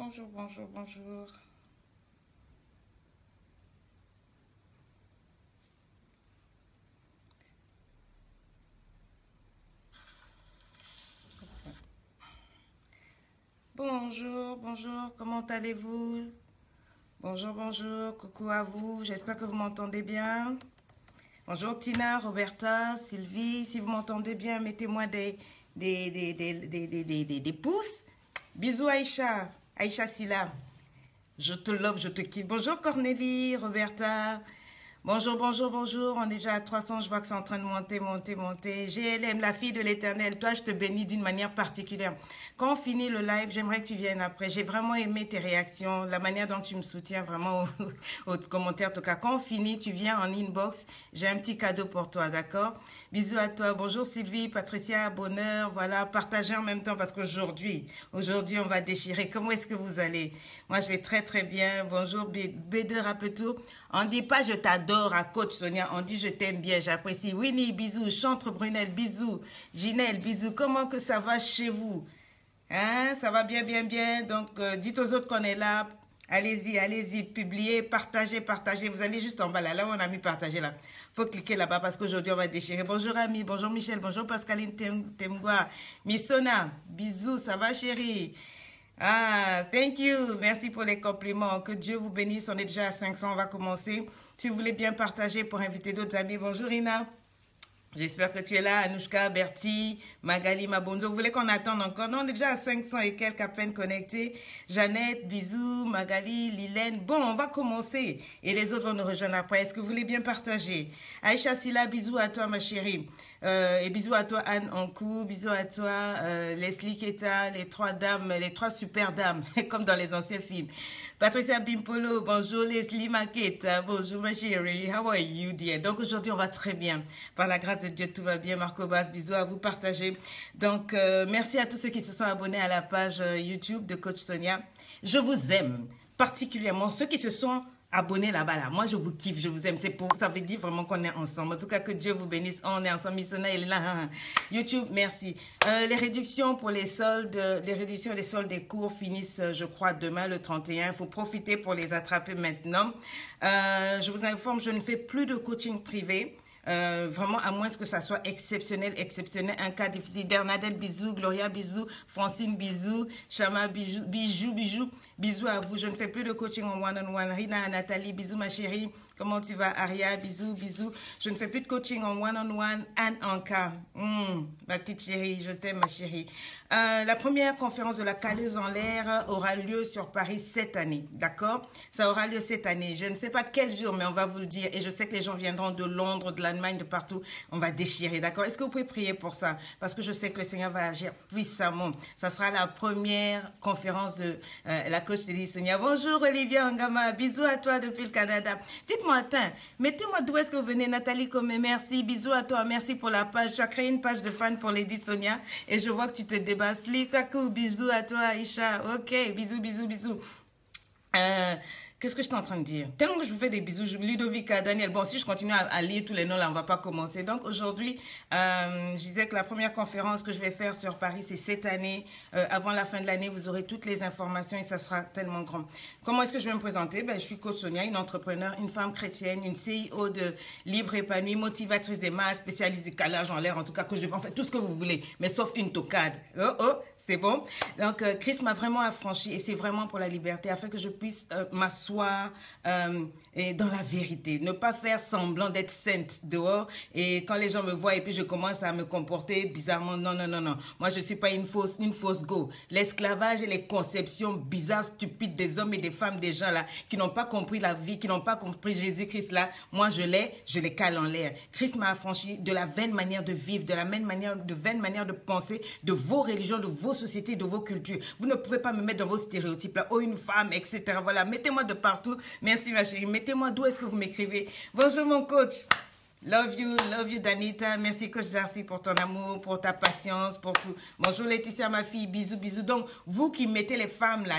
Bonjour, bonjour, bonjour. Bonjour, bonjour, comment allez-vous? Bonjour, bonjour, coucou à vous, j'espère que vous m'entendez bien. Bonjour Tina, Roberta, Sylvie, si vous m'entendez bien, mettez-moi des pouces. Bisous Aïcha, Aïcha Silla, je te love, je te kiffe. Bonjour Cornélie, Roberta. Bonjour, bonjour, bonjour. On est déjà à 300. Je vois que c'est en train de monter, monter, monter. GLM, la fille de l'Éternel. Toi, je te bénis d'une manière particulière. Quand on finit le live, j'aimerais que tu viennes après. J'ai vraiment aimé tes réactions, la manière dont tu me soutiens vraiment aux commentaires. En tout cas, quand on finit, tu viens en inbox. J'ai un petit cadeau pour toi, d'accord? Bisous à toi. Bonjour Sylvie, Patricia, bonheur. Voilà, partagez en même temps parce qu'aujourd'hui, on va déchirer. Comment est-ce que vous allez? Moi, je vais très, très bien. Bonjour B2 Rapetou. On dit pas je t'adore à coach Sonia, on dit je t'aime bien, j'apprécie. Winnie, bisous. Chantre Brunel, bisous. Ginelle, bisous. Comment que ça va chez vous? Hein? Ça va bien, bien, bien. Donc, dites aux autres qu'on est là. Allez-y, allez-y. Publiez, partagez, partagez. Vous allez juste en bas là, là où on a mis partager là. Faut cliquer là-bas parce qu'aujourd'hui on va déchirer. Bonjour Ami, bonjour Michel, bonjour Pascaline Temgua. Missona, bisous, ça va chérie? Ah, thank you. Merci pour les compliments. Que Dieu vous bénisse. On est déjà à 500. On va commencer. Si vous voulez bien partager pour inviter d'autres amis. Bonjour Ina. J'espère que tu es là. Anouchka, Bertie, Magali, Mabonzo. Vous voulez qu'on attende encore? Non, on est déjà à 500 et quelques à peine connectés. Jeannette, bisous. Magali, Lilène. Bon, on va commencer. Et les autres vont nous rejoindre après. Est-ce que vous voulez bien partager? Aïcha Silla, bisous à toi ma chérie. Et bisous à toi Anne Ankou, bisous à toi Leslie Keta, les trois dames, les trois super dames, comme dans les anciens films. Patricia Bimpolo, bonjour Leslie Maketa, bonjour ma chérie, how are you dear? Donc aujourd'hui on va très bien, par la grâce de Dieu tout va bien. Marco Bass, bisous à vous, partagez. Donc merci à tous ceux qui se sont abonnés à la page YouTube de Coach Sonia. Je vous aime, particulièrement ceux qui se sont abonnez là-bas là. Moi je vous kiffe, je vous aime. C'est pour ça veut dire vraiment qu'on est ensemble. En tout cas que Dieu vous bénisse. On est ensemble. Missona elle est là. YouTube, merci. Les réductions pour les soldes, les réductions des soldes des cours finissent, je crois, demain le 31. Il faut profiter pour les attraper maintenant. Je vous informe, je ne fais plus de coaching privé. Vraiment, à moins que ça soit exceptionnel, exceptionnel, un cas difficile. Bernadette, bisous. Gloria, bisous. Francine, bisous. Chama, bisous, bisous, bisous. Bisous à vous. Je ne fais plus de coaching en one-on-one. Rina, Nathalie, bisous ma chérie. Comment tu vas, Aria? Bisous, bisous. Je ne fais plus de coaching en one-on-one. Anne Anka. Ma petite chérie, je t'aime ma chérie. La première conférence de la Caleuse en l'air aura lieu sur Paris cette année. D'accord? Ça aura lieu cette année. Je ne sais pas quel jour, mais on va vous le dire. Et je sais que les gens viendront de Londres, de l'Allemagne, de partout. On va déchirer. D'accord? Est-ce que vous pouvez prier pour ça? Parce que je sais que le Seigneur va agir puissamment. Ça sera la première conférence de la coach de Sonia. Bonjour Olivier Angama. Bisous à toi depuis le Canada. Dites-moi, attends, mettez-moi d'où est-ce que vous venez, Nathalie Comé, merci. Bisous à toi, merci pour la page. Tu as créé une page de fans pour Lady Sonia et je vois que tu te débats. Likaku, bisous à toi, Aïcha. Ok, bisous, bisous, bisous. Qu'est-ce que je suis en train de dire? Tellement que je vous fais des bisous, Ludovica, Daniel. Bon, si je continue à lire tous les noms, là, on va pas commencer. Donc, aujourd'hui, je disais que la première conférence que je vais faire sur Paris, c'est cette année. Avant la fin de l'année, vous aurez toutes les informations et ça sera tellement grand. Comment est-ce que je vais me présenter? Ben, je suis coach Sonia, une entrepreneur, une femme chrétienne, une CIO de Libre Épanouie, motivatrice des masses, spécialiste du calage en l'air, en tout cas, que je vais en faire tout ce que vous voulez, mais sauf une tocade. Oh, oh, c'est bon? Donc, Christ m'a vraiment affranchi et c'est vraiment pour la liberté, afin que je puisse m'asseoir et dans la vérité, ne pas faire semblant d'être sainte dehors et quand les gens me voient et puis je commence à me comporter bizarrement, non, non, non, non, moi je suis pas une fausse go. L'esclavage et les conceptions bizarres, stupides des hommes et des femmes, des gens là, qui n'ont pas compris la vie, qui n'ont pas compris Jésus-Christ là, moi je les cale en l'air. Christ m'a affranchi de la vaine manière de vivre, de la vaine manière de penser, de vos religions, de vos sociétés, de vos cultures. Vous ne pouvez pas me mettre dans vos stéréotypes là, oh une femme, etc. Voilà, mettez-moi de partout. Merci ma chérie. Mettez-moi d'où est-ce que vous m'écrivez. Bonjour mon coach. Love you Danita. Merci Coach Darcy pour ton amour, pour ta patience, pour tout. Bonjour Laetitia, ma fille, bisous, bisous. Donc, vous qui mettez les femmes là,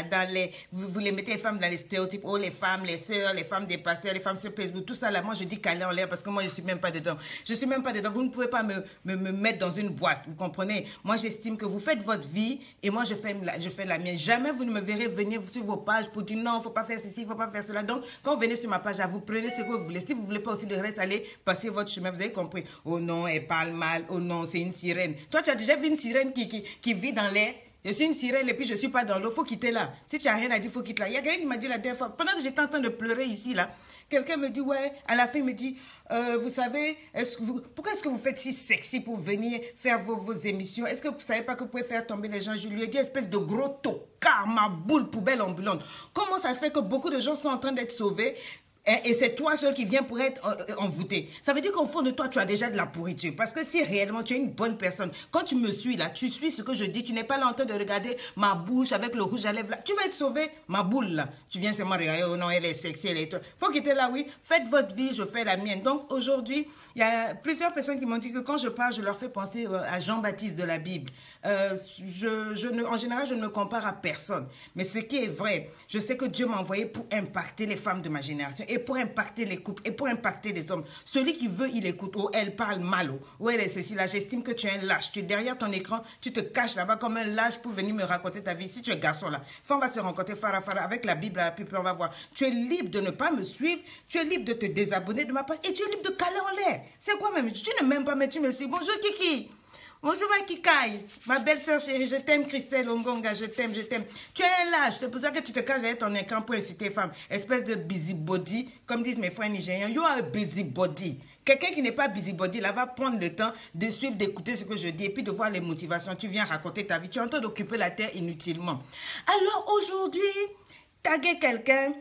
vous les mettez les femmes dans les stéréotypes, oh les femmes, les sœurs, les femmes des pasteurs, les femmes sur Facebook, tout ça là, moi je dis calé en l'air parce que moi je suis même pas dedans. Je suis même pas dedans. Vous ne pouvez pas me mettre dans une boîte, vous comprenez? Moi j'estime que vous faites votre vie et moi je fais la mienne. Jamais vous ne me verrez venir sur vos pages pour dire non, faut pas faire ceci, faut pas faire cela. Donc, quand vous venez sur ma page, vous prenez ce que vous voulez. Si vous voulez pas aussi le reste, allez passer votre chemin, vous avez compris. Oh non, elle parle mal. Oh non, c'est une sirène. Toi, tu as déjà vu une sirène qui vit dans l'air? Je suis une sirène et puis je suis pas dans l'eau. Faut quitter là. Si tu as rien à dire, faut quitter là. Il y a quelqu'un qui m'a dit la dernière fois, pendant que j'étais en train de pleurer ici, là, quelqu'un me dit, ouais, à la fin, il me dit, vous savez, pourquoi est-ce que vous faites si sexy pour venir faire vos émissions? Est-ce que vous savez pas que vous pouvez faire tomber les gens? Je lui ai dit, espèce de gros tocard, ma boule poubelle ambulante. Comment ça se fait que beaucoup de gens sont en train d'être sauvés? Et c'est toi seul qui viens pour être envoûté. Ça veut dire qu'au fond de toi, tu as déjà de la pourriture. Parce que si réellement tu es une bonne personne, quand tu me suis là, tu suis ce que je dis, tu n'es pas là en train de regarder ma bouche avec le rouge à lèvres là. Tu vas être sauvé, ma boule là. Tu viens seulement regarder, oh non, elle est sexy, elle est... Faut quitter là, oui. Faites votre vie, je fais la mienne. Donc aujourd'hui, il y a plusieurs personnes qui m'ont dit que quand je parle, je leur fais penser à Jean-Baptiste de la Bible. En général, je ne me compare à personne. Mais ce qui est vrai, je sais que Dieu m'a envoyé pour impacter les femmes de ma génération. Et pour impacter les couples, et pour impacter les hommes. Celui qui veut, il écoute. Oh, elle parle mal. Oh, elle est ceci. Là, j'estime que tu es un lâche. Tu es derrière ton écran, tu te caches là-bas comme un lâche pour venir me raconter ta vie. Si tu es garçon là, on va se rencontrer Farah avec la Bible à la pipe, on va voir. Tu es libre de ne pas me suivre. Tu es libre de te désabonner de ma page. Et tu es libre de caler en l'air. C'est quoi même? Tu ne m'aimes pas, mais tu me suis. Bonjour Kiki. Bonjour ma Kikaï, ma belle-sœur chérie, je t'aime Christelle Ongonga, je t'aime, je t'aime. Tu es un lâche, c'est pour ça que tu te caches derrière ton écran pour inciter les femmes. Espèce de busybody, comme disent mes frères nigériens, you are a busybody. Quelqu'un qui n'est pas busybody, là, va prendre le temps de suivre, d'écouter ce que je dis et puis de voir les motivations. Tu viens raconter ta vie, tu es en train d'occuper la terre inutilement. Alors aujourd'hui, taguer quelqu'un.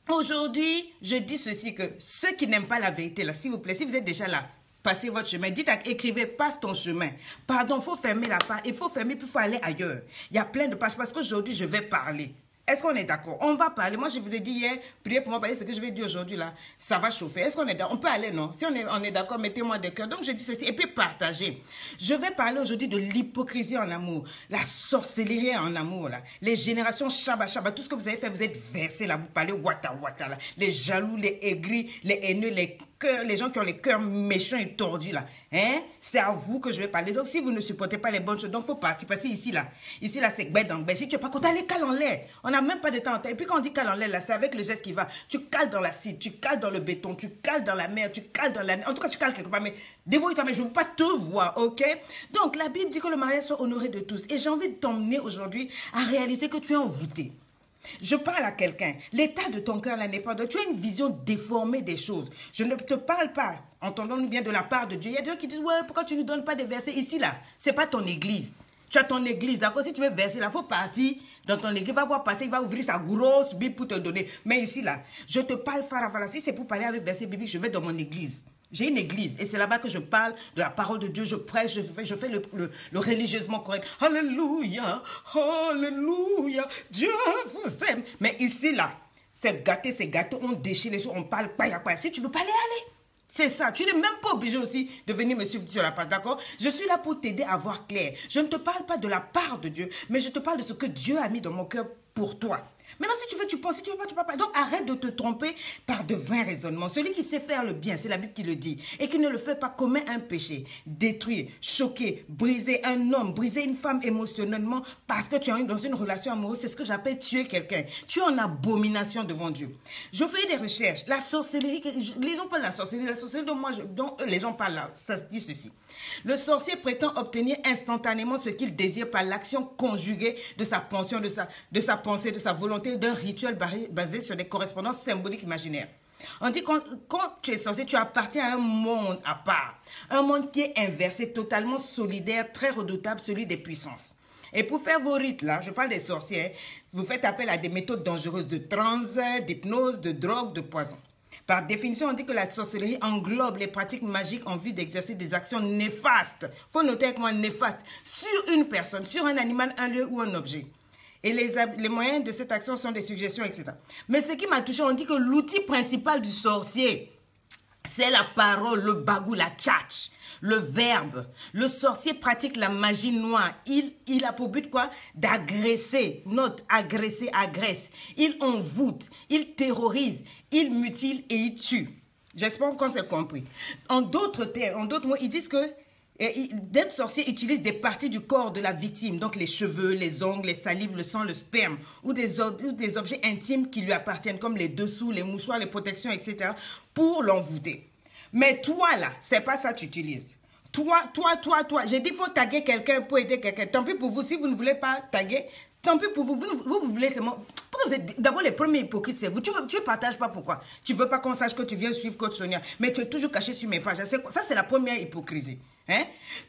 Aujourd'hui, je dis ceci, que ceux qui n'aiment pas la vérité, là, s'il vous plaît, si vous êtes déjà là, passez votre chemin. Dites, écrivez, passe ton chemin. Pardon, il faut fermer la page. Il faut fermer, puis il faut aller ailleurs. Il y a plein de pages parce qu'aujourd'hui, je vais parler. Est-ce qu'on est d'accord? On va parler. Moi, je vous ai dit hier, priez pour moi, parce que ce que je vais dire aujourd'hui, là, ça va chauffer. Est-ce qu'on est d'accord? On peut aller, non? Si on est d'accord, mettez-moi des cœurs. Donc, je dis ceci. Et puis, partagez. Je vais parler aujourd'hui de l'hypocrisie en amour, la sorcellerie en amour, là. Les générations Shabba, tout ce que vous avez fait, vous êtes versés, là. Vous parlez wata, là. Les jaloux, les aigris, les haineux, les gens qui ont les cœurs méchants et tordus, là. Hein? C'est à vous que je vais parler. Donc, si vous ne supportez pas les bonnes choses, donc il faut partir. Parce que ici, là, c'est bête. Si tu n'es pas content, allez, cale en l'air. On n'a même pas de temps. Et puis, quand on dit cale en l'air, là, c'est avec le geste qui va. Tu cales dans l'acide, tu cales dans le béton, tu cales dans la mer, tu cales dans la... En tout cas, tu cales quelque part. Mais débrouille-toi, mais je ne veux pas te voir, ok? Donc, la Bible dit que le mariage soit honoré de tous. Et j'ai envie de t'emmener aujourd'hui à réaliser que tu es envoûté. Je parle à quelqu'un. L'état de ton cœur là n'est pas de... Tu as une vision déformée des choses. Je ne te parle pas, entendons-nous bien, de la part de Dieu. Il y a des gens qui disent, ouais, pourquoi tu ne donnes pas des versets ici, là? C'est pas ton église. Tu as ton église, d'accord? Si tu veux verser là, il faut partir dans ton église. Va voir passer, il va ouvrir sa grosse Bible pour te donner. Mais ici, là, je te parle, Farah. Si c'est pour parler avec verset biblique, je vais dans mon église. J'ai une église et c'est là-bas que je parle de la parole de Dieu. Je prêche, je fais le religieusement correct. Alléluia, alléluia, Dieu vous aime. Mais ici, là, c'est gâté, on déchire les choses, on parle pas. Si tu veux parler, allez. C'est ça. Tu n'es même pas obligé aussi de venir me suivre sur la page, d'accord? Je suis là pour t'aider à voir clair. Je ne te parle pas de la part de Dieu, mais je te parle de ce que Dieu a mis dans mon cœur pour toi. Maintenant, si tu veux, tu penses. Si tu veux pas, tu parles pas. Donc, arrête de te tromper par de vains raisonnements. Celui qui sait faire le bien, c'est la Bible qui le dit, et qui ne le fait pas commet un péché. Détruire, choquer, briser un homme, briser une femme émotionnellement parce que tu es dans une relation amoureuse, c'est ce que j'appelle tuer quelqu'un. Tu es en abomination devant Dieu. Je fais des recherches. La sorcellerie, lisons pas la sorcellerie dont les gens parlent là, ça se dit ceci. Le sorcier prétend obtenir instantanément ce qu'il désire par l'action conjuguée de sa pensée, de sa pensée, de sa volonté, d'un rituel basé sur des correspondances symboliques imaginaires. On dit que quand tu es sorcier, tu appartiens à un monde à part. Un monde qui est inversé, totalement solidaire, très redoutable, celui des puissances. Et pour faire vos rites, là, je parle des sorciers, vous faites appel à des méthodes dangereuses de transe, d'hypnose, de drogue, de poison. Par définition, on dit que la sorcellerie englobe les pratiques magiques en vue d'exercer des actions néfastes. Il faut noter avec moi néfastes sur une personne, sur un animal, un lieu ou un objet. Et les moyens de cette action sont des suggestions, etc. Mais ce qui m'a touché, on dit que l'outil principal du sorcier, C'est la parole, le bagou, la tchatch, le verbe. Le sorcier pratique la magie noire. Il a pour but quoi? D'agresser. Note, agresser, agresse. Il envoûte, il terrorise, il mutile et il tue. J'espère qu'on s'est compris. En d'autres mots, ils disent que d'être sorcier utilise des parties du corps de la victime, donc les cheveux, les ongles, les salives, le sang, le sperme, ou des objets intimes qui lui appartiennent, comme les dessous, les mouchoirs, les protections, etc., pour l'envoûter. Mais toi, là, c'est pas ça que tu utilises. Toi. J'ai dit, il faut taguer quelqu'un pour aider quelqu'un. Tant pis pour vous, si vous ne voulez pas taguer, tant pis pour vous. Vous voulez seulement... Pourquoi vous êtes... D'abord, les premiers hypocrites, c'est vous. Tu ne partages pas pourquoi. Tu ne veux pas qu'on sache que tu viens suivre Coach Sonia. Mais tu es toujours caché sur mes pages. Ça, c'est la première hypocrisie. Hein?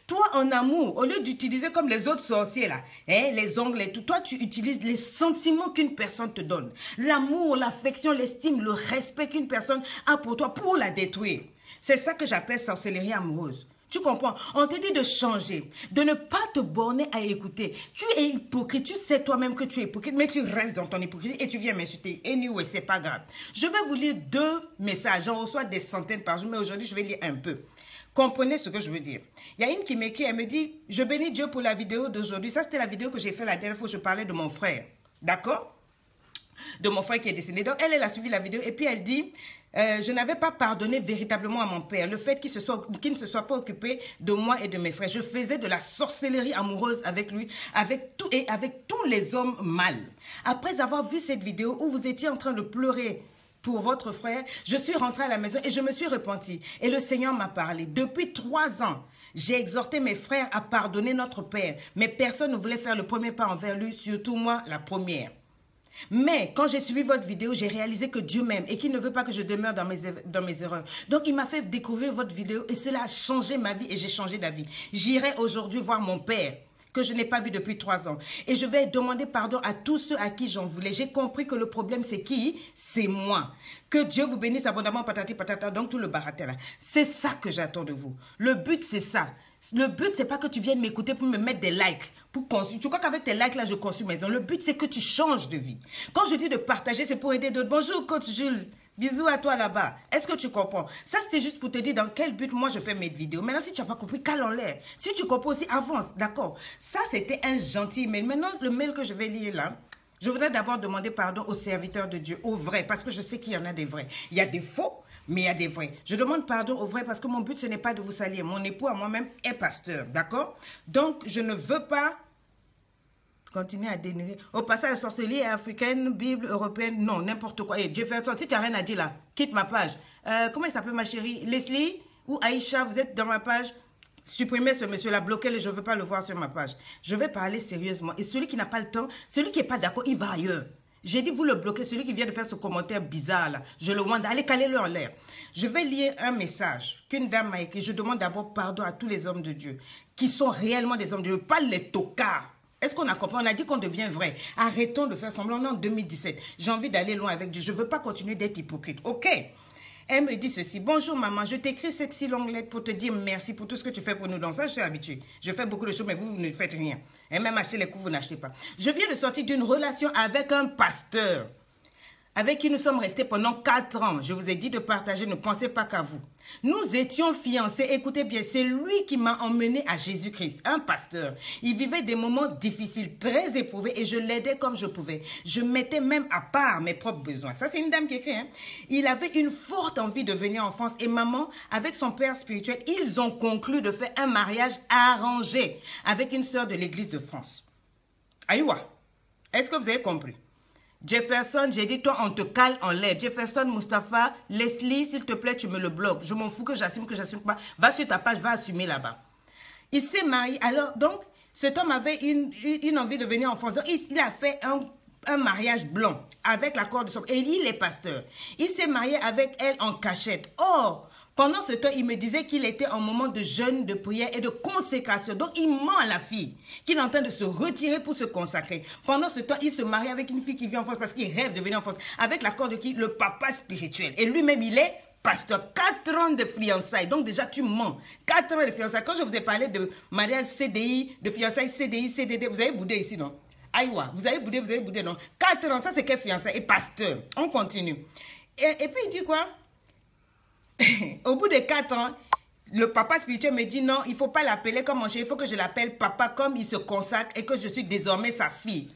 Toi, en amour, au lieu d'utiliser comme les autres sorciers, là, hein, les ongles et tout, toi, tu utilises les sentiments qu'une personne te donne. L'amour, l'affection, l'estime, le respect qu'une personne a pour toi pour la détruire. C'est ça que j'appelle sorcellerie amoureuse. Tu comprends? On te dit de changer, de ne pas te borner à écouter. Tu es hypocrite, tu sais toi-même que tu es hypocrite, mais tu restes dans ton hypocrisie et tu viens m'insulter. Anyway, c'est pas grave. Je vais vous lire 2 messages. J'en reçois des centaines par jour, mais aujourd'hui, je vais lire un peu. Comprenez ce que je veux dire. Il y a une qui m'écrit, elle me dit, je bénis Dieu pour la vidéo d'aujourd'hui. Ça, c'était la vidéo que j'ai fait la dernière fois où je parlais de mon frère. D'accord? De mon frère qui est décédé. Donc, elle a suivi la vidéo et puis elle dit... je n'avais pas pardonné véritablement à mon père le fait qu'il ne se soit pas occupé de moi et de mes frères. Je faisais de la sorcellerie amoureuse avec lui, avec tous les hommes mâles. Après avoir vu cette vidéo où vous étiez en train de pleurer pour votre frère, je suis rentrée à la maison et je me suis repentie. Et le Seigneur m'a parlé. Depuis 3 ans, j'ai exhorté mes frères à pardonner notre père, mais personne ne voulait faire le premier pas envers lui, surtout moi, la première. Mais quand j'ai suivi votre vidéo, j'ai réalisé que Dieu m'aime et qu'il ne veut pas que je demeure dans mes erreurs. Donc, il m'a fait découvrir votre vidéo et cela a changé ma vie et j'ai changé d'avis. J'irai aujourd'hui voir mon père que je n'ai pas vu depuis 3 ans. Et je vais demander pardon à tous ceux à qui j'en voulais. J'ai compris que le problème, c'est qui? C'est moi. Que Dieu vous bénisse abondamment, patati patata, donc tout le baratin là. C'est ça que j'attends de vous. Le but, c'est ça. Le but, c'est pas que tu viennes m'écouter pour me mettre des likes. Tu crois qu'avec tes likes là, je construis maison. Le but, c'est que tu changes de vie. Quand je dis de partager, c'est pour aider d'autres. Bonjour, coach Jules. Bisous à toi là-bas. Est-ce que tu comprends? Ça, c'était juste pour te dire dans quel but moi je fais mes vidéos. Maintenant, si tu n'as pas compris, cale en l'air. Si tu comprends aussi, avance. D'accord? Ça, c'était un gentil mail. Maintenant, le mail que je vais lire là, je voudrais d'abord demander pardon aux serviteurs de Dieu, aux vrais, parce que je sais qu'il y en a des vrais. Il y a des faux, mais il y a des vrais. Je demande pardon aux vrais parce que mon but, ce n'est pas de vous salir. Mon époux à moi-même est pasteur. D'accord? Donc, je ne veux pas continuer à dénigrer. Au passage, sorcellerie africaine, Bible européenne, non, n'importe quoi. Et Jefferson, si tu n'as rien à dire là, quitte ma page. Comment il s'appelle ma chérie? Leslie ou Aïcha, vous êtes dans ma page? Supprimez ce monsieur-là, bloquez-le, je ne veux pas le voir sur ma page. Je vais parler sérieusement. Et celui qui n'a pas le temps, celui qui n'est pas d'accord, il va ailleurs. J'ai dit, vous le bloquez, celui qui vient de faire ce commentaire bizarre là. Je le demande, allez, calez-le en l'air. Je vais lire un message qu'une dame m'a écrit. Je demande d'abord pardon à tous les hommes de Dieu, qui sont réellement des hommes de Dieu, pas les tocards. Est-ce qu'on a compris? On a dit qu'on devient vrai. Arrêtons de faire semblant. On est en 2017. J'ai envie d'aller loin avec Dieu. Je ne veux pas continuer d'être hypocrite. OK? Elle me dit ceci. Bonjour maman, je t'écris cette si longue lettre pour te dire merci pour tout ce que tu fais pour nous. Donc ça, je suis habituée. Je fais beaucoup de choses, mais vous ne faites rien. Et même acheter les coups, vous n'achetez pas. Je viens de sortir d'une relation avec un pasteur, avec qui nous sommes restés pendant 4 ans. Je vous ai dit de partager, ne pensez pas qu'à vous. Nous étions fiancés, écoutez bien, c'est lui qui m'a emmené à Jésus-Christ, un pasteur. Il vivait des moments difficiles, très éprouvés et je l'aidais comme je pouvais. Je mettais même à part mes propres besoins. Ça, c'est une dame qui écrit. Hein? Il avait une forte envie de venir en France et maman, avec son père spirituel, ils ont conclu de faire un mariage arrangé avec une sœur de l'église de France. Aïwa, est-ce que vous avez compris? Jefferson, j'ai dit, toi, on te cale en l'air. Jefferson, Mustapha, Leslie, s'il te plaît, tu me le bloques. Je m'en fous que j'assume pas. Va sur ta page, va assumer là-bas. Il s'est marié. Alors, donc, cet homme avait une envie de venir en France. Donc, il a fait un mariage blanc avec l'accord de son... Et il est pasteur. Il s'est marié avec elle en cachette. Or, pendant ce temps, il me disait qu'il était en moment de jeûne, de prière et de consécration. Donc, il ment à la fille qu'il est en train de se retirer pour se consacrer. Pendant ce temps, il se marie avec une fille qui vit en France parce qu'il rêve de venir en France. Avec l'accord de qui? Le papa spirituel. Et lui-même, il est pasteur. 4 ans de fiançailles. Donc, déjà, tu mens. 4 ans de fiançailles. Quand je vous ai parlé de mariage CDI, de fiançailles CDI, CDD, vous avez boudé ici, non? Aïwa, vous avez boudé, non? 4 ans, ça c'est quel fiançailles? Et pasteur. On continue. Et puis, il dit quoi? Au bout de 4 ans, le papa spirituel me dit non, il ne faut pas l'appeler comme mon chéri, il faut que je l'appelle papa comme il se consacre et que je suis désormais sa fille.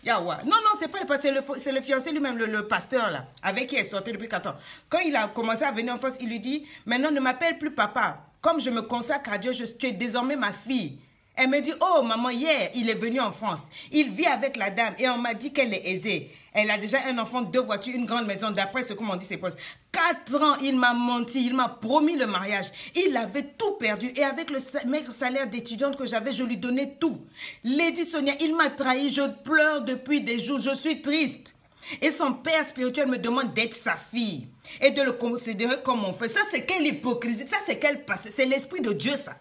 Yawa. Non, non, c'est pas le pasteur, c'est le fiancé lui-même, le pasteur là, avec qui elle sortait depuis 4 ans. Quand il a commencé à venir en France, il lui dit, maintenant ne m'appelle plus papa. Comme je me consacre à Dieu, tu es désormais ma fille. Elle me dit, oh maman, hier, il est venu en France. Il vit avec la dame et on m'a dit qu'elle est aisée. Elle a déjà un enfant, 2 voitures, une grande maison, d'après ce que m'ont dit ses proches. 4 ans, il m'a menti, il m'a promis le mariage. Il avait tout perdu et avec le maigre salaire d'étudiante que j'avais, je lui donnais tout. Lady Sonia, il m'a trahi, je pleure depuis des jours, je suis triste. Et son père spirituel me demande d'être sa fille et de le considérer comme mon frère. Ça, c'est quelle hypocrisie, ça, c'est quel passé. C'est l'esprit de Dieu, ça.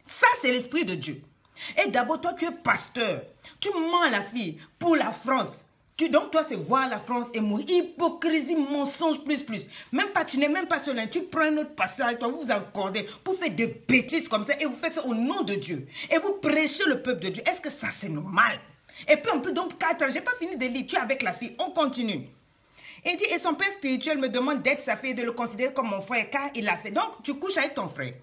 Ça, c'est l'esprit de Dieu. Et d'abord, toi, tu es pasteur. Tu mens à la fille pour la France. Donc, toi, c'est voir la France et mourir. Hypocrisie, mensonge, plus. Même pas, tu n'es même pas seul. Tu prends un autre pasteur avec toi, vous vous accordez pour faire des bêtises comme ça et vous faites ça au nom de Dieu. Et vous prêchez le peuple de Dieu. Est-ce que ça, c'est normal? Et puis, on peut donc 4 ans. Je n'ai pas fini de lire. Tu es avec la fille. On continue. Il dit, et son père spirituel me demande d'être sa fille et de le considérer comme mon frère car il l'a fait. Donc, tu couches avec ton frère.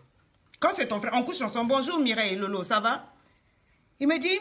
Quand c'est ton frère, on couche ensemble. Bonjour Mireille et Lolo, ça va? Il me dit,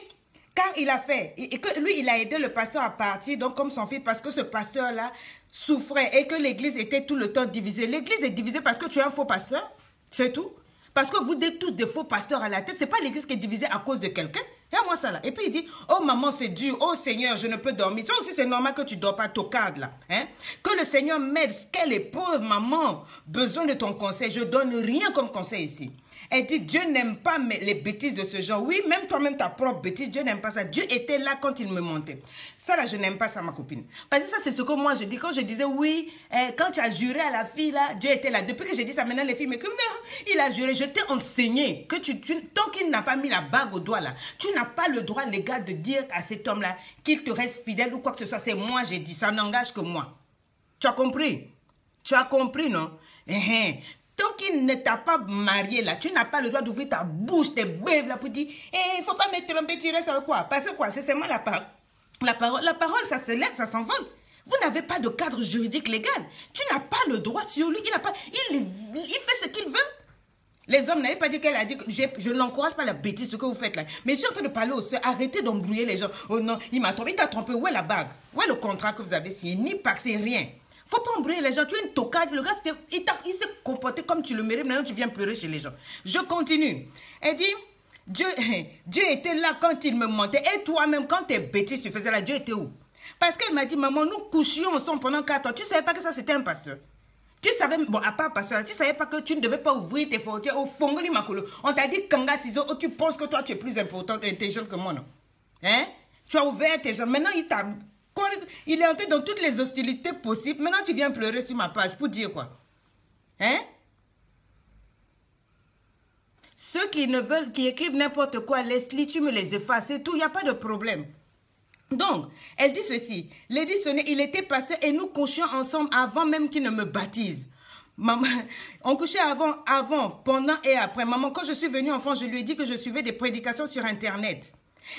car il a fait, et que lui, il a aidé le pasteur à partir, donc comme son fils, parce que ce pasteur-là souffrait et que l'église était tout le temps divisée. L'église est divisée parce que tu es un faux pasteur, c'est tout. Parce que vous êtes tous des faux pasteurs à la tête, c'est pas l'église qui est divisée à cause de quelqu'un. Regarde-moi ça là. Et puis il dit, oh maman, c'est dur, oh Seigneur, je ne peux dormir. Toi aussi, c'est normal que tu ne dors pas, tocade là. Hein? Que le Seigneur m'aide, quelle épreuve, maman, besoin de ton conseil. Je donne rien comme conseil ici. Elle dit, Dieu n'aime pas les bêtises de ce genre. Oui, même toi-même, ta propre bêtise, Dieu n'aime pas ça. Dieu était là quand il me mentait. Ça, là, je n'aime pas ça, ma copine. Parce que ça, c'est ce que moi, je dis. Quand je disais, oui, quand tu as juré à la fille, là, Dieu était là. Depuis que j'ai dit ça, maintenant, les filles me disent, non, il a juré. Je t'ai enseigné que tant qu'il n'a pas mis la bague au doigt, là, tu n'as pas le droit légal de dire à cet homme-là qu'il te reste fidèle ou quoi que ce soit. C'est moi, j'ai dit. Ça n'engage que moi. Tu as compris? Tu as compris, non? Tant qu'il ne t'a pas marié là, tu n'as pas le droit d'ouvrir ta bouche, tes bèves là pour dire, il ne faut pas me tromper, tu restes avec quoi? Parce que quoi? C'est seulement la parole. La parole, ça se lève, ça s'envole. Vous n'avez pas de cadre juridique légal. Tu n'as pas le droit sur lui. Il fait ce qu'il veut. Les hommes n'avaient pas dit qu'elle a dit que je n'encourage pas la bêtise, ce que vous faites là. Mais je suis en train de parler aux sœurs, arrêtez d'embrouiller les gens. Oh non, il m'a trompé, il t'a trompé. Où est la bague? Où est le contrat que vous avez signé? Ni pack, c'est rien. Faut pas embrouiller les gens. Tu es une tocade. Le gars, il s'est comporté comme tu le mérites. Maintenant, tu viens pleurer chez les gens. Je continue. Elle dit, Dieu était là quand il me mentait. Et toi-même, quand tes bêtises, tu faisais là, Dieu était où? Parce qu'elle m'a dit, maman, nous couchions ensemble pendant 4 ans. Tu ne savais pas que ça, c'était un pasteur. Tu savais, bon, à part pasteur, tu ne savais pas que tu ne devais pas ouvrir tes frontières au fond de Makolo. On t'a dit, Kanga Siso, oh, tu penses que toi, tu es plus importante et intelligente que moi, non? Hein? Tu as ouvert tes gens. Maintenant, il est entré dans toutes les hostilités possibles. Maintenant, tu viens pleurer sur ma page pour dire quoi? Hein? Ceux qui ne veulent, qui écrivent n'importe quoi, Leslie, tu me les effaces, c'est tout, il n'y a pas de problème. Donc, elle dit ceci. Lady Sonia, il était passé et nous couchions ensemble avant même qu'il ne me baptise. Maman, on couchait avant, pendant et après. Maman, quand je suis venue en France, je lui ai dit que je suivais des prédications sur Internet.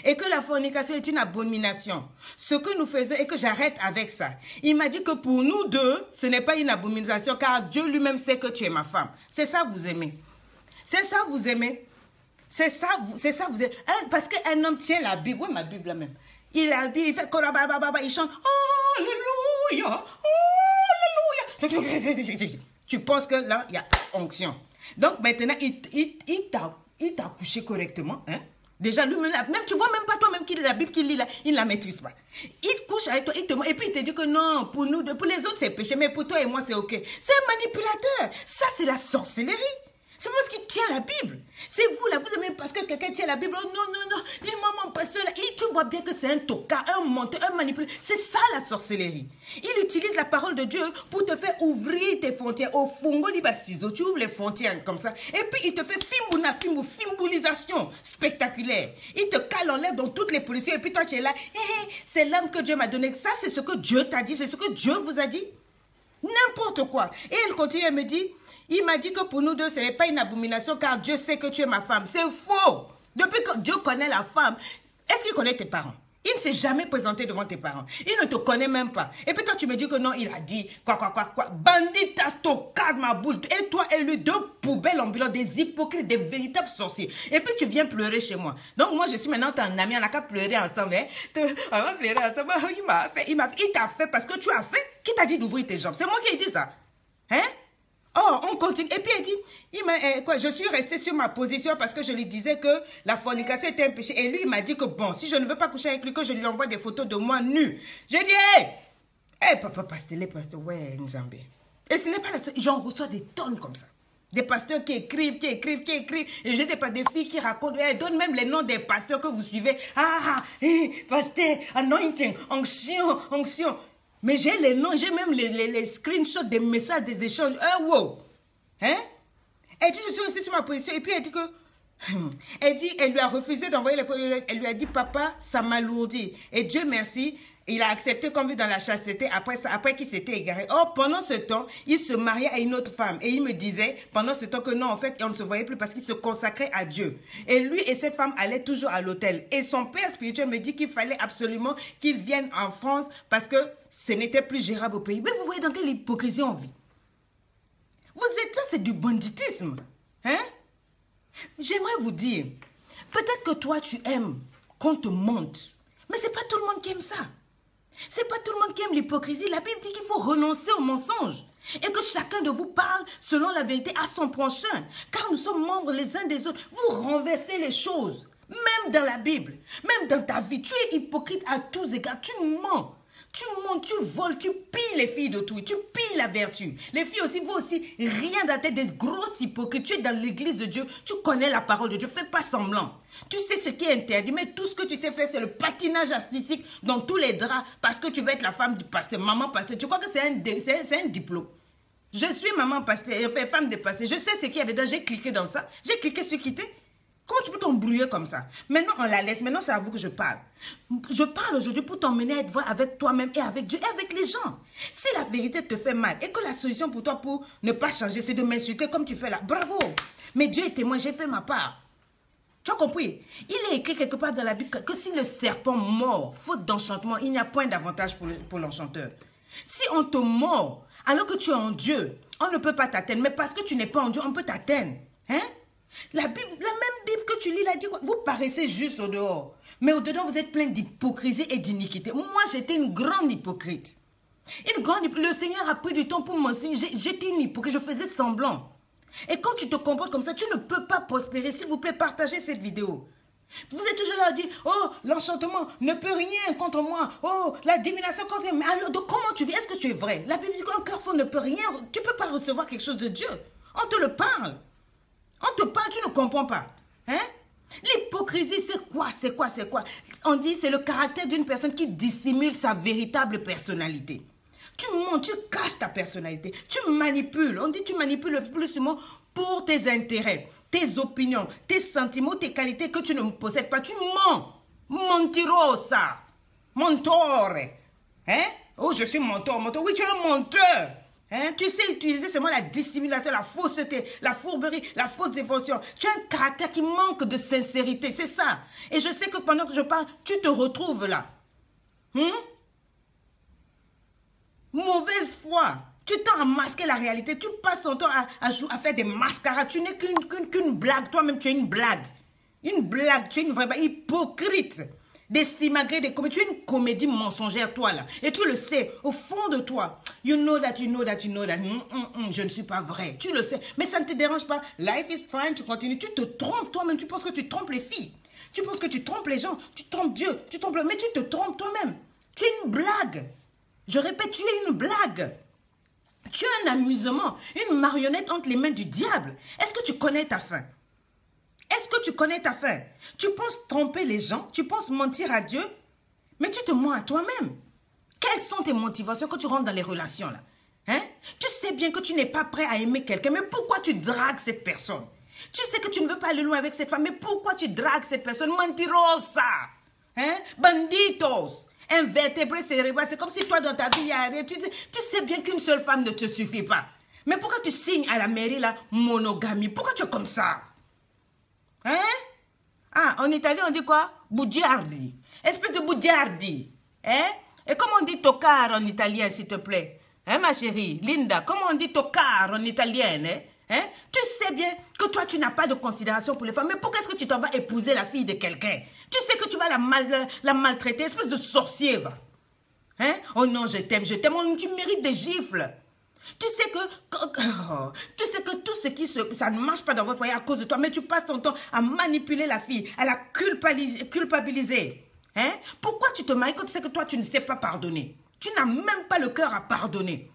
Et que la fornication est une abomination. Ce que nous faisons et que j'arrête avec ça. Il m'a dit que pour nous deux, ce n'est pas une abomination car Dieu lui-même sait que tu es ma femme. C'est ça vous aimez. C'est ça vous aimez. C'est ça vous aimez. Parce qu'un homme tient la Bible. Oui, ma Bible là même. Il a il fait il chante Alléluia, Alléluia. Tu penses que là, il y a onction. Donc maintenant, il t'a couché correctement, hein? Déjà, lui-même, même, tu vois même pas toi-même qu'il la Bible qu'il lit là, il ne la maîtrise pas. Il couche avec toi, et puis il te dit que non, pour nous, pour les autres c'est péché, mais pour toi et moi c'est ok. C'est un manipulateur. Ça c'est la sorcellerie. C'est parce qu'il tient la Bible. C'est vous là, vous aimez parce que quelqu'un tient la Bible. Oh non, non, non, les mamans pasteur là, et tu vois bien que c'est un tocard, un menteur, un manipulateur. C'est ça la sorcellerie. Il utilise la parole de Dieu pour te faire ouvrir tes frontières. Au fongo di basizo, tu ouvres les frontières comme ça. Et puis il te fait fimbulisation spectaculaire. Il te cale en l'air dans toutes les policiers. Et puis toi tu es là, c'est l'âme que Dieu m'a donné. Ça c'est ce que Dieu t'a dit, c'est ce que Dieu vous a dit. N'importe quoi. Et elle continue, elle me dit, il m'a dit que pour nous deux, ce n'est pas une abomination car Dieu sait que tu es ma femme. C'est faux. Depuis que Dieu connaît la femme, est-ce qu'il connaît tes parents? Il ne s'est jamais présenté devant tes parents. Il ne te connaît même pas. Et puis toi, tu me dis que non, il a dit quoi. Bandit, t'as stocké ma boule. Et toi et lui, deux poubelles ambulantes, des hypocrites, des véritables sorciers. Et puis tu viens pleurer chez moi. Donc moi, je suis maintenant ton ami, on n'a qu'à pleurer ensemble. Hein? On va pleurer ensemble. Il t'a fait parce que tu as fait. Qui t'a dit d'ouvrir tes jambes? C'est moi qui ai dit ça. Hein? Oh, on continue. Et puis il dit, je suis restée sur ma position parce que je lui disais que la fornication était un péché. Et lui, il m'a dit que bon, si je ne veux pas coucher avec lui, que je lui envoie des photos de moi nue. J'ai dit, papa, pasteur, ouais, Nzambé. Et ce n'est pas la seule. J'en reçois des tonnes comme ça. Des pasteurs qui écrivent. Et j'ai des filles qui racontent, donnent même les noms des pasteurs que vous suivez. Pasteur, anointing, onction. Mais j'ai les noms, j'ai même les screenshots des messages, des échanges. Wow! Hein? Elle dit, je suis restée sur ma position. Et puis, elle dit que... Elle lui a refusé d'envoyer les photos. Elle lui a dit, papa, ça m'alourdit. Et Dieu merci, il a accepté qu'on vit dans la chasteté après qu'il s'était égaré. Or, pendant ce temps, il se mariait à une autre femme. Et il me disait, pendant ce temps, que non, en fait, on ne se voyait plus parce qu'il se consacrait à Dieu. Et lui et cette femme allaient toujours à l'hôtel. Et son père spirituel me dit qu'il fallait absolument qu'il vienne en France parce que ce n'était plus gérable au pays. Mais vous voyez dans quelle hypocrisie on vit. Vous êtes ça, c'est du banditisme. Hein? J'aimerais vous dire, peut-être que toi, tu aimes qu'on te monte. Mais ce n'est pas tout le monde qui aime ça. C'est pas tout le monde qui aime l'hypocrisie. La Bible dit qu'il faut renoncer au mensonge. Et que chacun de vous parle selon la vérité à son prochain. Car nous sommes membres les uns des autres. Vous renversez les choses. Même dans la Bible. Même dans ta vie. Tu es hypocrite à tous égards. Tu mens. Tu montes, tu voles, tu pilles les filles d'autrui, tu pilles la vertu. Les filles aussi, vous aussi, rien dans la tête, des grosses hypocrites. Tu es dans l'église de Dieu, tu connais la parole de Dieu, fais pas semblant. Tu sais ce qui est interdit, mais tout ce que tu sais faire, c'est le patinage artistique dans tous les draps parce que tu veux être la femme du pasteur, maman pasteur. Tu crois que c'est un diplôme? Je suis maman pasteur, femme de pasteur. Je sais ce qu'il y a dedans, j'ai cliqué dans ça, j'ai cliqué sur quitter. Comment tu peux t'embrouiller comme ça? Maintenant, on la laisse. Maintenant, c'est à vous que je parle. Je parle aujourd'hui pour t'emmener à être vrai avec toi-même et avec Dieu et avec les gens. Si la vérité te fait mal et que la solution pour toi pour ne pas changer, c'est de m'insulter comme tu fais là, bravo. Mais Dieu est témoin, j'ai fait ma part. Tu as compris? Il est écrit quelque part dans la Bible que si le serpent mord, faute d'enchantement, il n'y a point d'avantage pour l'enchanteur. Si on te mord, alors que tu es en Dieu, on ne peut pas t'atteindre. Mais parce que tu n'es pas en Dieu, on peut t'atteindre. Hein? La même Bible que tu lis, là, dit quoi? Vous paraissez juste au dehors. Mais au dedans, vous êtes plein d'hypocrisie et d'iniquité. Moi, j'étais une grande hypocrite. Le Seigneur a pris du temps pour m'enseigner. J'étais une hypocrite, je faisais semblant. Et quand tu te comportes comme ça, tu ne peux pas prospérer. S'il vous plaît, partagez cette vidéo. Vous êtes toujours là à dire, oh, l'enchantement ne peut rien contre moi. Oh, la divination contre moi. Mais alors, donc, comment tu vis? Est-ce que tu es vrai? La Bible dit qu'un cœur faux ne peut rien. Tu ne peux pas recevoir quelque chose de Dieu. On te le parle. On te parle, tu ne comprends pas. Hein? L'hypocrisie, c'est quoi? On dit c'est le caractère d'une personne qui dissimule sa véritable personnalité. Tu mens, tu caches ta personnalité. Tu manipules. On dit tu manipules le plus souvent pour tes intérêts, tes opinions, tes sentiments, tes qualités que tu ne possèdes pas. Tu mens. Mentirosa. Mentore. Hein? Oh, je suis menteur. Oui, tu es un menteur. Hein? Tu sais utiliser seulement la dissimulation, la fausseté, la fourberie, la fausse dévotion. Tu as un caractère qui manque de sincérité, c'est ça. Et je sais que pendant que je parle, tu te retrouves là. Mauvaise foi. Tu tends à masquer la réalité. Tu passes ton temps à faire des mascarades. Tu n'es qu'une blague. Toi-même, tu es une blague. Une blague. Tu es une vraie blague. Hypocrite. Des simagrées, des comédies. Tu es une comédie mensongère, toi, là. Et tu le sais, au fond de toi. You know that. Je ne suis pas vrai. Tu le sais. Mais ça ne te dérange pas. Life is fine. Tu continues. Tu te trompes toi-même. Tu penses que tu trompes les filles. Tu penses que tu trompes les gens. Tu trompes Dieu. Tu trompes... Mais tu te trompes toi-même. Tu es une blague. Je répète, tu es une blague. Tu es un amusement. Une marionnette entre les mains du diable. Est-ce que tu connais ta fin? Est-ce que tu connais ta fin? Tu penses tromper les gens? Tu penses mentir à Dieu? Mais tu te mens à toi-même. Quelles sont tes motivations quand tu rentres dans les relations là? Hein? Tu sais bien que tu n'es pas prêt à aimer quelqu'un, mais pourquoi tu dragues cette personne? Tu sais que tu ne veux pas aller loin avec cette femme, mais pourquoi tu dragues cette personne? Mentirosa! Hein? Banditos! Invertébré cérébral, c'est comme si toi dans ta vie, il y a rien. Tu sais bien qu'une seule femme ne te suffit pas. Mais pourquoi tu signes à la mairie la monogamie? Pourquoi tu es comme ça? Hein? Ah, en italien, on dit quoi? Bugiardi. Espèce de boudiardi. Hein? Et comment on dit tocard en italien, s'il te plaît? Hein, ma chérie? Linda, comment on dit tocard en italien? Hein? Hein? Tu sais bien que toi, tu n'as pas de considération pour les femmes. Mais pourquoi est-ce que tu t'en vas épouser la fille de quelqu'un? Tu sais que tu vas la maltraiter, espèce de sorcier, va. Hein? Oh non, je t'aime, oh, tu mérites des gifles. Tu sais que tout ce qui ça ne marche pas dans votre foyer à cause de toi, mais tu passes ton temps à manipuler la fille, à la culpabiliser. Hein? Pourquoi tu te maries quand tu sais que toi, tu ne sais pas pardonner? Tu n'as même pas le cœur à pardonner.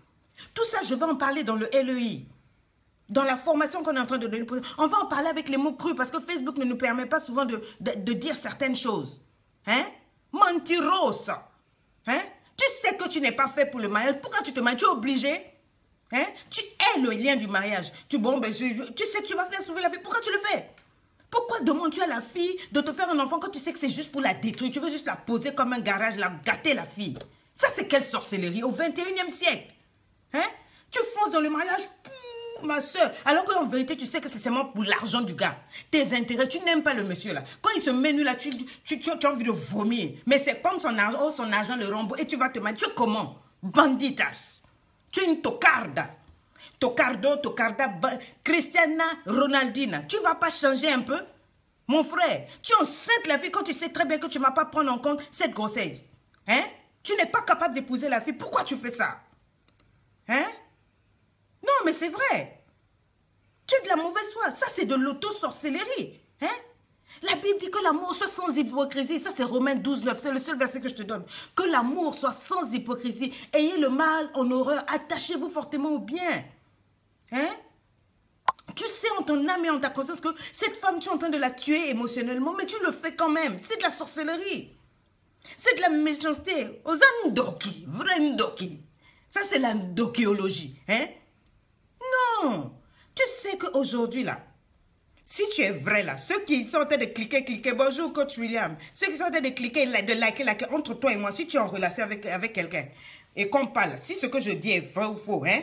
Tout ça, je vais en parler dans le LEI. Dans la formation qu'on est en train de donner. On va en parler avec les mots crus parce que Facebook ne nous permet pas souvent de dire certaines choses. Hein? Mentirosa. Hein? Tu sais que tu n'es pas fait pour le mariage. Pourquoi tu te maries? Tu es obligé. Hein? Tu es le lien du mariage. Tu sais que tu vas faire sauver la vie. Pourquoi tu le fais? Pourquoi demandes-tu à la fille de te faire un enfant quand tu sais que c'est juste pour la détruire? Tu veux juste la poser comme un garage, la gâter la fille. Ça, c'est quelle sorcellerie au 21e siècle? Hein? Tu fonces dans le mariage, ma soeur, alors qu'en vérité, tu sais que c'est seulement pour l'argent du gars. Tes intérêts, tu n'aimes pas le monsieur là. Quand il se met nu là, tu as envie de vomir. Mais c'est comme son argent le rombo et tu vas te mettre. Tu es comment? Banditas. Tu es une tocarda. Tocarda, Cristiana Ronaldina. Tu ne vas pas changer un peu? Mon frère, tu enceintes la fille quand tu sais très bien que tu ne vas pas prendre en compte cette grossesse. Hein? Tu n'es pas capable d'épouser la fille. Pourquoi tu fais ça? Hein? Non, mais c'est vrai. Tu es de la mauvaise foi. Ça, c'est de l'auto-sorcellerie. Hein? La Bible dit que l'amour soit sans hypocrisie. Ça, c'est Romains 12, 9. C'est le seul verset que je te donne. Que l'amour soit sans hypocrisie. Ayez le mal en horreur. Attachez-vous fortement au bien. Hein? Tu sais en ton âme et en ta conscience que cette femme, tu es en train de la tuer émotionnellement, mais tu le fais quand même. C'est de la sorcellerie. C'est de la méchanceté. Aux Ndoki, vrai Ndoki. Ça, c'est la ndokiologie. Hein? Non. Tu sais qu'aujourd'hui, là, si tu es vrai, là, ceux qui sont en train de cliquer, bonjour, coach William, ceux qui sont en train de cliquer, de liker, entre toi et moi, si tu es en relation avec quelqu'un et qu'on parle, si ce que je dis est vrai ou faux, hein,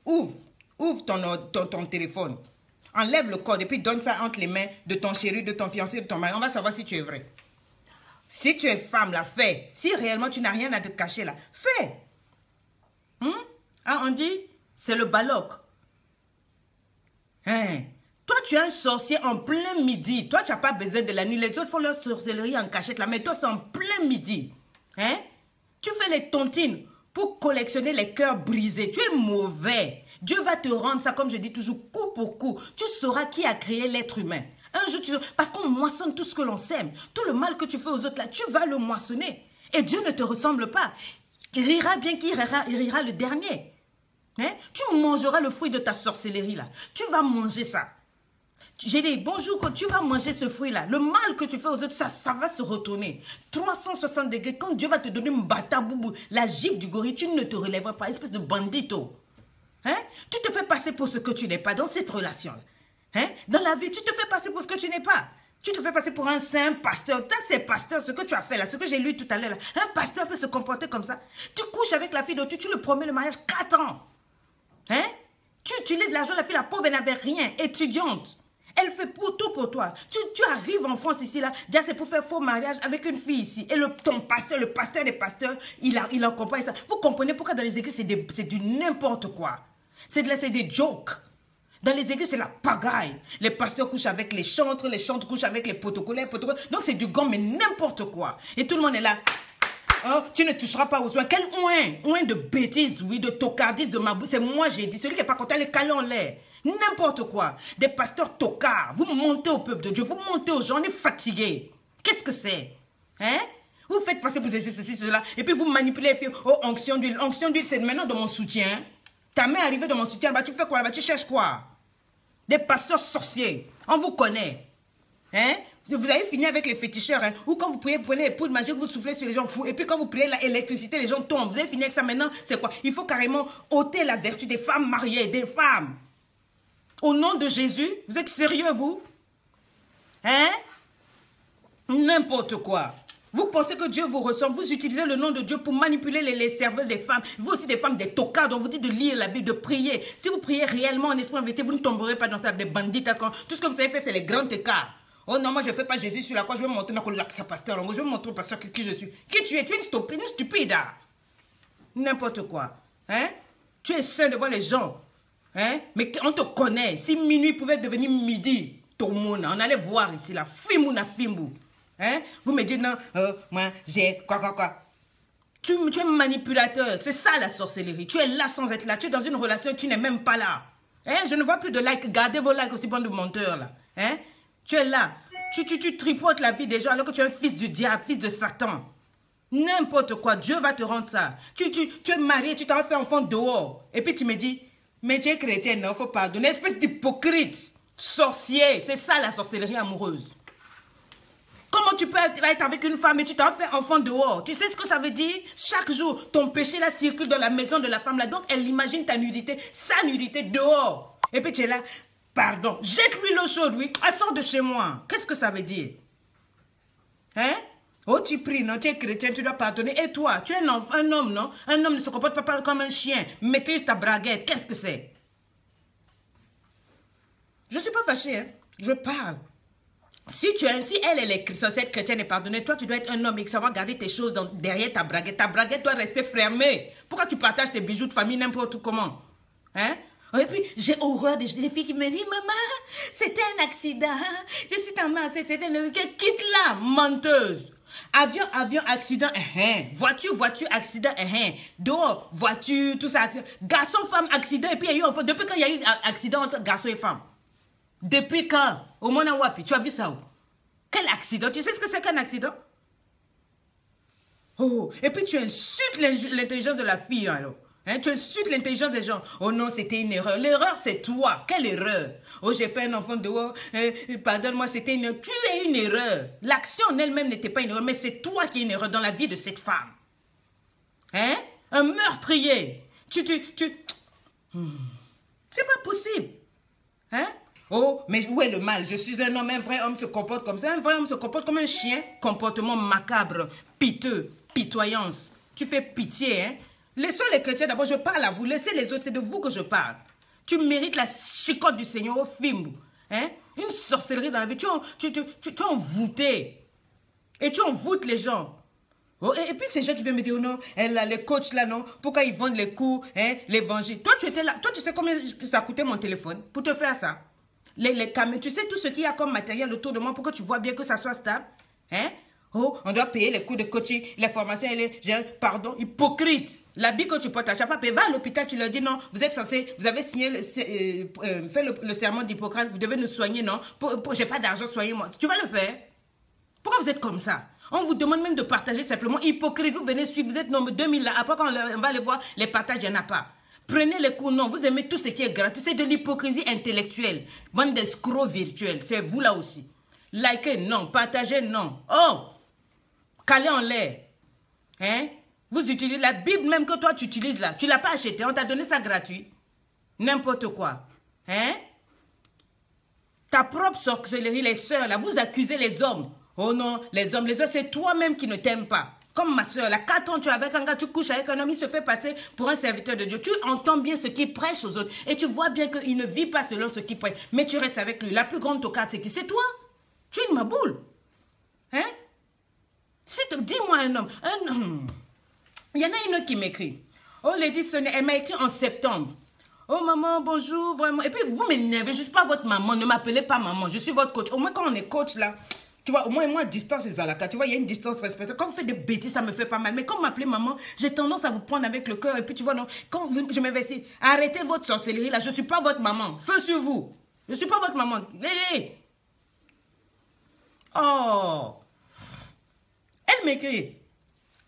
ouvre ton téléphone, enlève le code et puis donne ça entre les mains de ton chéri, de ton fiancé, de ton mari. On va savoir si tu es vrai. Si tu es femme, là, fais. Si réellement tu n'as rien à te cacher, là, fais. Ah, on dit, c'est le baloc. Hein? Toi, tu es un sorcier en plein midi. Toi, tu n'as pas besoin de la nuit. Les autres font leur sorcellerie en cachette là. Mais toi, c'est en plein midi. Hein? Tu fais les tontines pour collectionner les cœurs brisés. Tu es mauvais. Dieu va te rendre ça, comme je dis toujours, coup pour coup. Tu sauras qui a créé l'être humain. Un jour, parce qu'on moissonne tout ce que l'on sème. Tout le mal que tu fais aux autres là, tu vas le moissonner. Et Dieu ne te ressemble pas. Il rira bien qu'il rira le dernier. Hein? Tu mangeras le fruit de ta sorcellerie là. Tu vas manger ça. J'ai dit, bonjour, quand tu vas manger ce fruit-là, le mal que tu fais aux autres, ça va se retourner. 360 degrés, quand Dieu va te donner une bata boubou, la gifle du gorille, tu ne te relèveras pas, espèce de bandito. Hein? Tu te fais passer pour ce que tu n'es pas dans cette relation. Hein? Dans la vie, tu te fais passer pour ce que tu n'es pas. Tu te fais passer pour un saint pasteur. Ça, c'est pasteur, ce que tu as fait là, ce que j'ai lu tout à l'heure. Un pasteur peut se comporter comme ça. Tu couches avec la fille d'autrui, tu le promets le mariage 4 ans. Hein? Tu utilises l'argent de la fille, la pauvre, elle n'avait rien, étudiante. Elle fait tout pour toi. Tu arrives en France ici, là, déjà c'est pour faire faux mariage avec une fille ici. Et ton pasteur, le pasteur des pasteurs, il accompagne ça. Vous comprenez pourquoi dans les églises, c'est du n'importe quoi. C'est des jokes. Dans les églises, c'est la pagaille. Les pasteurs couchent avec les chantres couchent avec les protocoles. Donc c'est du gant, mais n'importe quoi. Et tout le monde est là. Oh, tu ne toucheras pas aux oins. Quel oin de bêtises, oui, de tocardise, de mabou. C'est moi, j'ai dit. Celui qui n'est pas content, les calés en l'air. N'importe quoi. Des pasteurs tocards. Vous montez au peuple de Dieu. Vous montez aux gens. On est fatigués. Qu'est-ce que c'est? Hein? Vous faites passer pour ceci, cela. Et puis vous manipulez les filles. Oh, onction d'huile. Onction d'huile, c'est maintenant dans mon soutien. Ta main est arrivée dans mon soutien. Bah, tu fais quoi? Bah, tu cherches quoi? Des pasteurs sorciers. On vous connaît. Hein? Vous avez fini avec les féticheurs. Hein? Ou quand vous priez, vous prenez les poudres magiques, vous soufflez sur les gens. Et puis quand vous priez l'électricité, les gens tombent. Vous avez fini avec ça maintenant. C'est quoi? Il faut carrément ôter la vertu des femmes mariées, des femmes. Au nom de Jésus, vous êtes sérieux, vous? Hein? N'importe quoi. Vous pensez que Dieu vous ressemble. Vous utilisez le nom de Dieu pour manipuler les cerveaux des femmes. Vous aussi des femmes, des tocards. On vous dit de lire la Bible, de prier. Si vous priez réellement en esprit en vérité, vous ne tomberez pas dans ça, des bandits. Tout ce que vous savez faire, c'est les grands écarts. Oh non, moi je ne fais pas Jésus sur la croix, je vais montrer ça pasteur, je vais montrer au pasteur qui je suis. Qui tu es? Tu es une stupide. N'importe quoi. Hein? Tu es saint devant les gens. Hein? Mais on te connaît. Si minuit pouvait devenir midi, tout le monde, on allait voir ici là. Fimouna fimou. Hein? Vous me dites non, moi j'ai quoi. Tu es manipulateur. C'est ça la sorcellerie. Tu es là sans être là. Tu es dans une relation, tu n'es même pas là. Hein? Je ne vois plus de likes. Gardez vos likes aussi, bande de menteurs là. Hein? Tu es là. Tu tripotes la vie des gens alors que tu es un fils du diable, fils de Satan. N'importe quoi. Dieu va te rendre ça. Tu es marié, tu t'en fais enfant dehors. Et puis tu me dis, mais tu es chrétien, non, faut pardonner. Espèce d'hypocrite. Sorcier. C'est ça la sorcellerie amoureuse. Comment tu peux être avec une femme et tu t'en fais enfant dehors? Tu sais ce que ça veut dire? Chaque jour, ton péché là circule dans la maison de la femme là. Donc elle imagine ta nudité, sa nudité dehors. Et puis tu es là. Pardon, jette-lui l'eau chaude, oui. Elle sort de chez moi. Qu'est-ce que ça veut dire? Hein? Oh, tu pries, non? Tu es chrétien, tu dois pardonner. Et toi, tu es un homme, non? Un homme ne se comporte pas comme un chien. Maîtrise ta braguette. Qu'est-ce que c'est? Je ne suis pas fâchée, hein? Je parle. Si elle est censée être chrétienne et pardonner, toi, tu dois être un homme et savoir garder tes choses derrière ta braguette. Ta braguette doit rester fermée. Pourquoi tu partages tes bijoux de famille n'importe comment? Hein? Et puis, j'ai horreur des filles qui me disent, maman, c'était un accident. Je suis tellement c'était quitte-la, menteuse. Avion, accident, voiture, accident, dehors, voiture, tout ça. Garçon, femme, accident, et puis il y a eu enfant. Depuis quand il y a eu accident entre garçon et femme? Depuis quand? Au Mona Wapi, tu as vu ça où? Quel accident? Tu sais ce que c'est qu'un accident? Oh, et puis tu insultes l'intelligence de la fille, alors. Hein, tu insultes l'intelligence des gens. Oh non, c'était une erreur. L'erreur, c'est toi. Quelle erreur? Oh, j'ai fait un enfant dehors. Pardonne-moi, c'était une erreur. Tu es une erreur. L'action en elle-même n'était pas une erreur, mais c'est toi qui es une erreur dans la vie de cette femme. Hein? Un meurtrier. C'est pas possible. Hein? Oh, mais où est le mal? Je suis un homme, un vrai homme se comporte comme ça. Un vrai homme se comporte comme un chien. Comportement macabre, piteux, pitoyance. Tu fais pitié, hein? Laissons les chrétiens d'abord, je parle à vous. Laissez les autres, c'est de vous que je parle. Tu mérites la chicotte du Seigneur au film. Hein? Une sorcellerie dans la vie. Tu es envoûté. Et tu envoûtes les gens. Oh, et puis ces gens qui viennent me dire, oh non, les coachs là, non, pourquoi ils vendent les cours, hein, l'évangile. Toi, tu étais là. Toi, tu sais combien ça coûtait mon téléphone pour te faire ça? Les caméras, tu sais tout ce qu'il y a comme matériel autour de moi pour que tu vois bien que ça soit stable. Hein? Oh, on doit payer les cours de coaching, les formations, pardon, hypocrite. L'habit que tu portes, tu n'as pas payé. Va à l'hôpital, tu leur dis non, vous êtes censé, vous avez signé, fait le serment d'Hippocrate, vous devez nous soigner, non? J'ai pas d'argent, soignez-moi. Tu vas le faire? Pourquoi vous êtes comme ça? On vous demande même de partager simplement. Hypocrite, vous venez suivre, vous êtes nombre 2000 là. Après, quand on va aller voir, les partages, il n'y en a pas. Prenez les cours, non. Vous aimez tout ce qui est gratuit. C'est de l'hypocrisie intellectuelle. Bande d'escrocs virtuels. C'est vous là aussi. Likez, non. Partagez, non. Oh! Calé en l'air. Hein? Vous utilisez la Bible même que toi tu utilises là. Tu ne l'as pas acheté. On t'a donné ça gratuit. N'importe quoi. Hein? Ta propre sorcellerie, les sœurs là. Vous accusez les hommes. Oh non, les hommes, c'est toi-même qui ne t'aimes pas. Comme ma soeur, là, 4 ans, tu es avec un gars, tu couches avec un homme, il se fait passer pour un serviteur de Dieu. Tu entends bien ce qu'il prêche aux autres. Et tu vois bien qu'il ne vit pas selon ce qu'il prêche. Mais tu restes avec lui. La plus grande tocade, c'est qui? C'est toi. Tu es une maboule. Hein? Dis-moi un homme. Il y en a une autre qui m'écrit. Oh, Lady Sonia, elle m'a écrit en septembre. Oh, maman, bonjour, vraiment. Et puis, vous m'énervez. Je ne suis pas votre maman. Ne m'appelez pas maman. Je suis votre coach. Au moins, quand on est coach, là, tu vois, au moins, distance, c'est Zalaka. Tu vois, il y a une distance respectueuse. Quand vous faites des bêtises, ça me fait pas mal. Mais quand vous m'appelez maman, j'ai tendance à vous prendre avec le cœur. Et puis, tu vois, non, quand je m'investis, arrêtez votre sorcellerie, là. Je ne suis pas votre maman. Feu sur vous. Je ne suis pas votre maman. Hé. Oh. Elle m'écrit.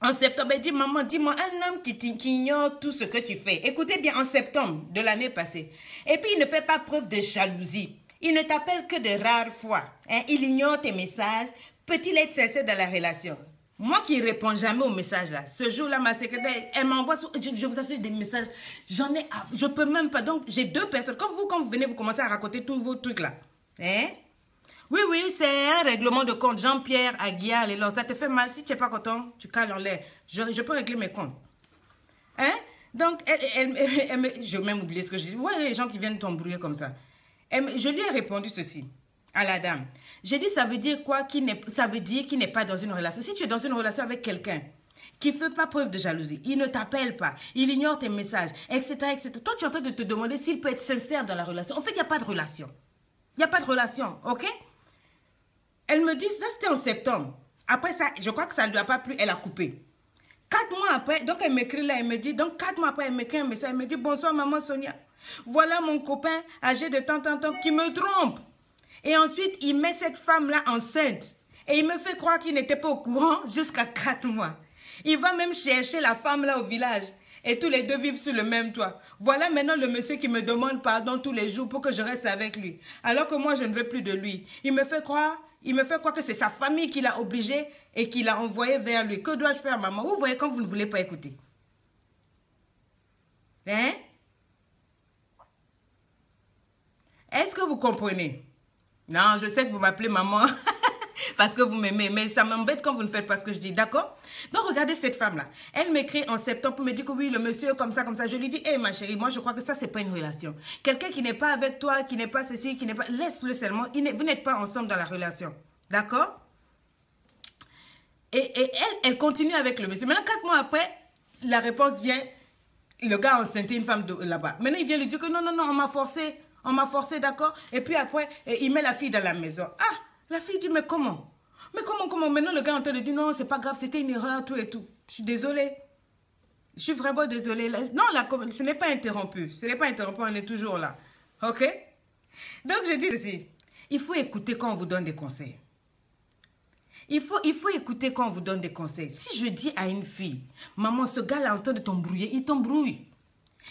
En septembre, elle dit, maman, dis-moi, un homme qui ignore tout ce que tu fais. Écoutez bien, en septembre de l'année passée. Et puis, il ne fait pas preuve de jalousie. Il ne t'appelle que de rares fois. Hein? Il ignore tes messages. Peut-il être sincère dans la relation? Moi qui ne réponds jamais aux messages là. Ce jour-là, ma secrétaire, elle m'envoie, je vous assure, des messages. J'en ai, je peux même pas. Donc, j'ai 2 personnes. Quand vous venez, vous commencez à raconter tous vos trucs là. Hein? Oui, c'est un règlement de compte. Jean-Pierre Aguiar, et ça te fait mal. Si tu n'es pas content, tu cales en l'air. Je peux régler mes comptes. Hein? Donc, je vais même oublier ce que je dis. Ouais, les gens qui viennent t'embrouiller comme ça. Je lui ai répondu ceci. à la dame. J'ai dit, ça veut dire quoi? Ça veut dire qu'il n'est pas dans une relation. Si tu es dans une relation avec quelqu'un qui ne fait pas preuve de jalousie, il ne t'appelle pas, il ignore tes messages, etc., etc. Toi, tu es en train de te demander s'il peut être sincère dans la relation. En fait, il n'y a pas de relation. Il n'y a pas de relation, ok? Elle me dit, ça c'était en septembre. Après ça, je crois que ça ne lui a pas plu, elle a coupé. 4 mois après, donc elle m'écrit là, elle me dit, donc 4 mois après, elle m'écrit un message, elle me dit, bonsoir maman Sonia. Voilà mon copain âgé de tant qui me trompe. Et ensuite, il met cette femme-là enceinte. Et il me fait croire qu'il n'était pas au courant jusqu'à 4 mois. Il va même chercher la femme-là au village. Et tous les deux vivent sur le même toit. Voilà maintenant le monsieur qui me demande pardon tous les jours pour que je reste avec lui. Alors que moi, je ne veux plus de lui. Il me fait croire que c'est sa famille qui l'a obligé et qui l'a envoyé vers lui. Que dois-je faire, maman? Vous voyez quand vous ne voulez pas écouter. Hein? Est-ce que vous comprenez? Non, je sais que vous m'appelez maman parce que vous m'aimez, mais ça m'embête quand vous ne faites pas ce que je dis, d'accord? Donc, regardez cette femme-là. Elle m'écrit en septembre pour me dire que oui, le monsieur, comme ça, comme ça. Je lui dis, hé, ma chérie, moi, je crois que ça, c'est pas une relation. Quelqu'un qui n'est pas avec toi, qui n'est pas ceci, qui n'est pas... Laisse-le seulement. Vous n'êtes pas ensemble dans la relation, d'accord? Et elle continue avec le monsieur. Maintenant, 4 mois après, la réponse vient, le gars a enceinté une femme là-bas. Maintenant, il vient lui dire que non, non, non, on m'a forcé, d'accord? Et puis après, il met la fille dans la maison. Ah, la fille dit, mais comment? Mais comment? Maintenant, le gars est en train de dire, non, c'est pas grave, c'était une erreur, tout et tout. Je suis désolée. Je suis vraiment désolée. Non, ce n'est pas interrompu. Ce n'est pas interrompu, on est toujours là. OK? Donc, je dis ceci. Il faut écouter quand on vous donne des conseils. Il faut écouter quand on vous donne des conseils. Si je dis à une fille, maman, ce gars-là est en train de t'embrouiller, il t'embrouille.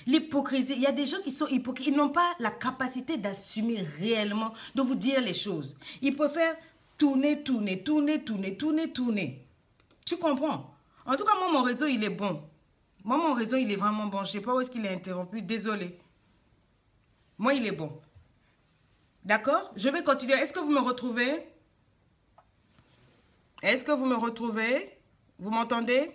L'hypocrisie, il y a des gens qui sont hypocrites, ils n'ont pas la capacité d'assumer réellement, de vous dire les choses. Ils préfèrent tourner. Tu comprends? En tout cas, moi, mon réseau, il est bon. Moi, mon réseau, il est vraiment bon. Je ne sais pas où est-ce qu'il est interrompu. Désolé. Moi, il est bon. D'accord? Je vais continuer. Est-ce que vous me retrouvez? Est-ce que vous me retrouvez? Vous m'entendez?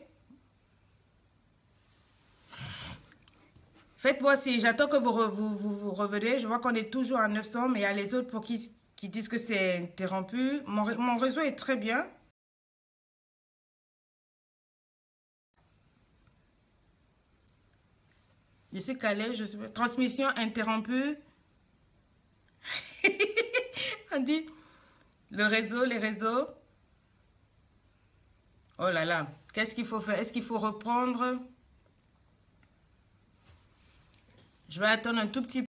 Faites-moi si j'attends que vous reveniez. Je vois qu'on est toujours à 900, mais il y a les autres pour qui disent que c'est interrompu. Mon réseau est très bien. Je suis calée, je suis... Transmission interrompue. On dit les réseaux. Oh là là, qu'est-ce qu'il faut faire? Est-ce qu'il faut reprendre? Je vais attendre un tout petit peu.